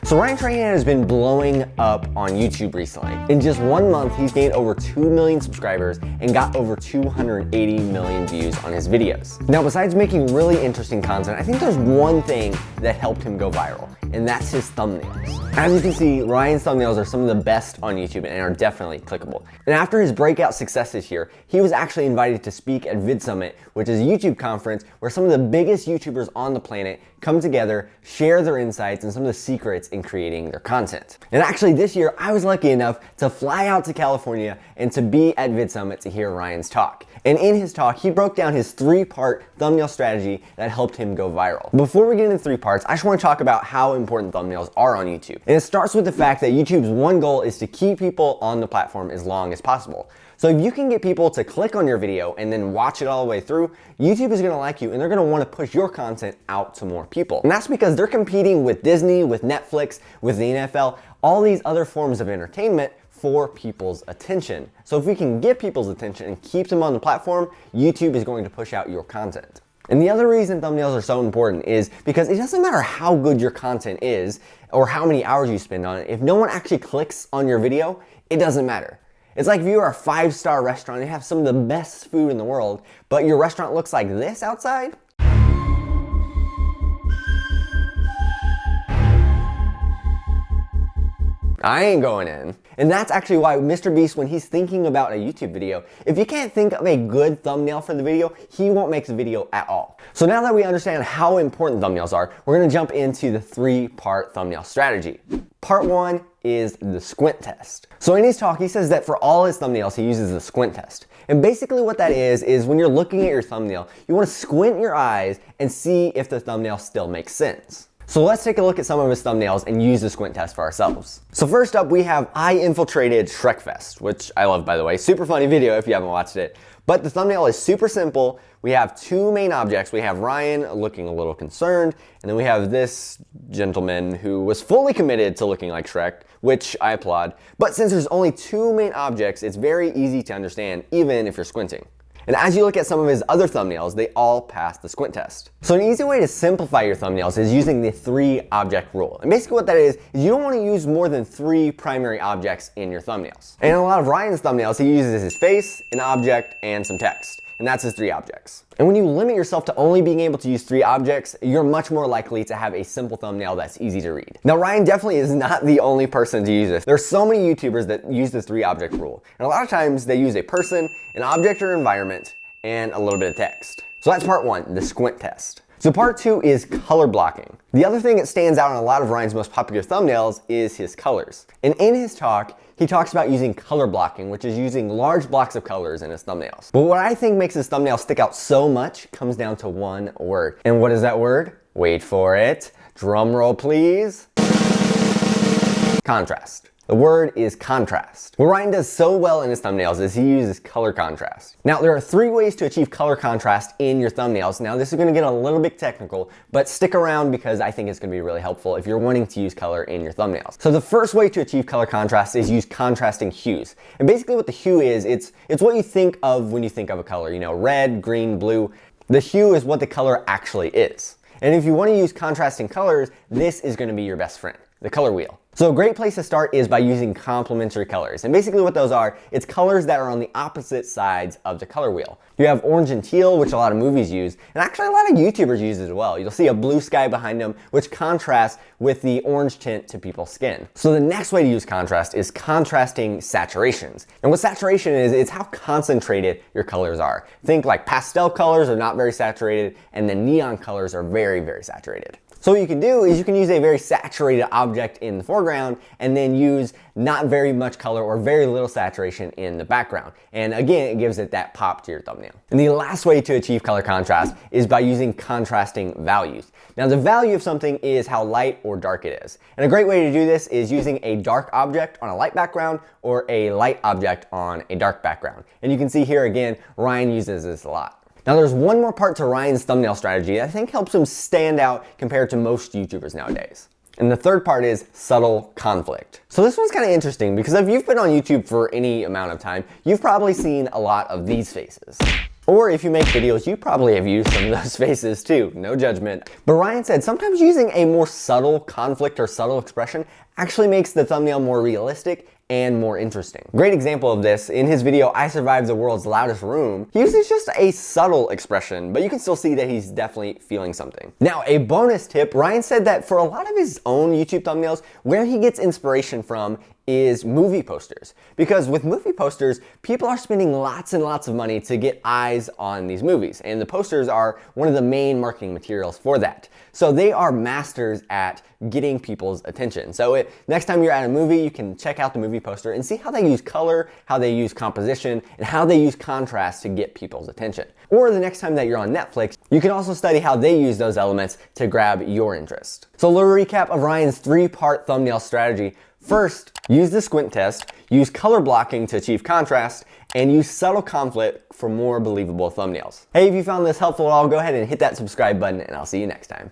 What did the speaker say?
So Ryan Trahan has been blowing up on YouTube recently. In just 1 month, he's gained over 2 million subscribers and got over 280 million views on his videos. Now, besides making really interesting content, I think there's one thing that helped him go viral, and that's his thumbnails. As you can see, Ryan's thumbnails are some of the best on YouTube and are definitely clickable. And after his breakout success this year, he was actually invited to speak at vidsummit, which is a YouTube conference where some of the biggest YouTubers on the planet come together, share their insights and some of the secrets in creating their content. And actually this year, I was lucky enough to fly out to California and to be at vidsummit to hear Ryan's talk. And in his talk, he broke down his 3-part thumbnail strategy that helped him go viral. Before we get into 3 parts, I just want to talk about how important thumbnails are on YouTube. And it starts with the fact that YouTube's one goal is to keep people on the platform as long as possible. So if you can get people to click on your video and then watch it all the way through, YouTube is gonna like you and they're gonna wanna push your content out to more people. And that's because they're competing with Disney, with Netflix, with the NFL, all these other forms of entertainment for people's attention. So if we can get people's attention and keep them on the platform, YouTube is going to push out your content. And the other reason thumbnails are so important is because it doesn't matter how good your content is or how many hours you spend on it. If no one actually clicks on your video, it doesn't matter. It's like if you are a 5-star restaurant and you have some of the best food in the world, but your restaurant looks like this outside. I ain't going in. And that's actually why Mr. Beast, when he's thinking about a YouTube video, if you can't think of a good thumbnail for the video, he won't make the video at all. So now that we understand how important thumbnails are, we're gonna jump into the 3-part thumbnail strategy. Part 1 is the squint test. So in his talk, he says that for all his thumbnails, he uses the squint test. And basically what that is when you're looking at your thumbnail, you wanna squint your eyes and see if the thumbnail still makes sense. So let's take a look at some of his thumbnails and use the squint test for ourselves. So first up, we have I Infiltrated Shrekfest, which I love, by the way. Super funny video if you haven't watched it. But the thumbnail is super simple. We have 2 main objects. We have Ryan looking a little concerned, and then we have this gentleman who was fully committed to looking like Shrek, which I applaud. But since there's only 2 main objects, it's very easy to understand, even if you're squinting. And as you look at some of his other thumbnails, they all pass the squint test. So an easy way to simplify your thumbnails is using the 3-object rule. And basically what that is you don't want to use more than 3 primary objects in your thumbnails. And in a lot of Ryan's thumbnails, he uses his face, an object, and some text. And that's his 3 objects. And when you limit yourself to only being able to use 3 objects, you're much more likely to have a simple thumbnail that's easy to read. Now, Ryan definitely is not the only person to use this. There's so many YouTubers that use the 3-object rule. And a lot of times they use a person, an object or environment, and a little bit of text. So that's part 1, the squint test. So part 2 is color blocking. The other thing that stands out in a lot of Ryan's most popular thumbnails is his colors. And in his talk, he talks about using color blocking, which is using large blocks of colors in his thumbnails. But what I think makes his thumbnail stick out so much comes down to one word. And what is that word? Wait for it. Drum roll, please. Contrast. The word is contrast. What Ryan does so well in his thumbnails is he uses color contrast. Now, there are 3 ways to achieve color contrast in your thumbnails. Now, this is gonna get a little bit technical, but stick around because I think it's gonna be really helpful if you're wanting to use color in your thumbnails. So the first way to achieve color contrast is use contrasting hues. And basically what the hue is, it's what you think of when you think of a color, you know, red, green, blue. The hue is what the color actually is. And if you wanna use contrasting colors, this is gonna be your best friend, the color wheel. So a great place to start is by using complementary colors. And basically what those are, it's colors that are on the opposite sides of the color wheel. You have orange and teal, which a lot of movies use, and actually a lot of YouTubers use as well. You'll see a blue sky behind them, which contrasts with the orange tint to people's skin. So the next way to use contrast is contrasting saturations. And what saturation is, it's how concentrated your colors are. Think like pastel colors are not very saturated, and then neon colors are very, very saturated. So what you can do is you can use a very saturated object in the foreground and then use not very much color or very little saturation in the background. And again, it gives it that pop to your thumbnail. And the last way to achieve color contrast is by using contrasting values. Now, the value of something is how light or dark it is. And a great way to do this is using a dark object on a light background or a light object on a dark background. And you can see here again, Ryan uses this a lot. Now there's one more part to Ryan's thumbnail strategy that I think helps him stand out compared to most YouTubers nowadays. And the third part is subtle conflict. So this one's kind of interesting because if you've been on YouTube for any amount of time, you've probably seen a lot of these faces. Or if you make videos, you probably have used some of those faces too, no judgment. But Ryan said sometimes using a more subtle conflict or subtle expression actually makes the thumbnail more realistic and more interesting. Great example of this, in his video, I Survived the World's Loudest Room, he uses just a subtle expression, but you can still see that he's definitely feeling something. Now, a bonus tip, Ryan said that for a lot of his own YouTube thumbnails, where he gets inspiration from is movie posters. Because with movie posters, people are spending lots and lots of money to get eyes on these movies, and the posters are one of the main marketing materials for that. So they are masters at getting people's attention. So next time you're at a movie, you can check out the movie poster and see how they use color, how they use composition, and how they use contrast to get people's attention. Or the next time that you're on Netflix, you can also study how they use those elements to grab your interest. So a little recap of Ryan's 3-part thumbnail strategy. First, use the squint test, use color blocking to achieve contrast, and use subtle conflict for more believable thumbnails. Hey, if you found this helpful at all, go ahead and hit that subscribe button, and I'll see you next time.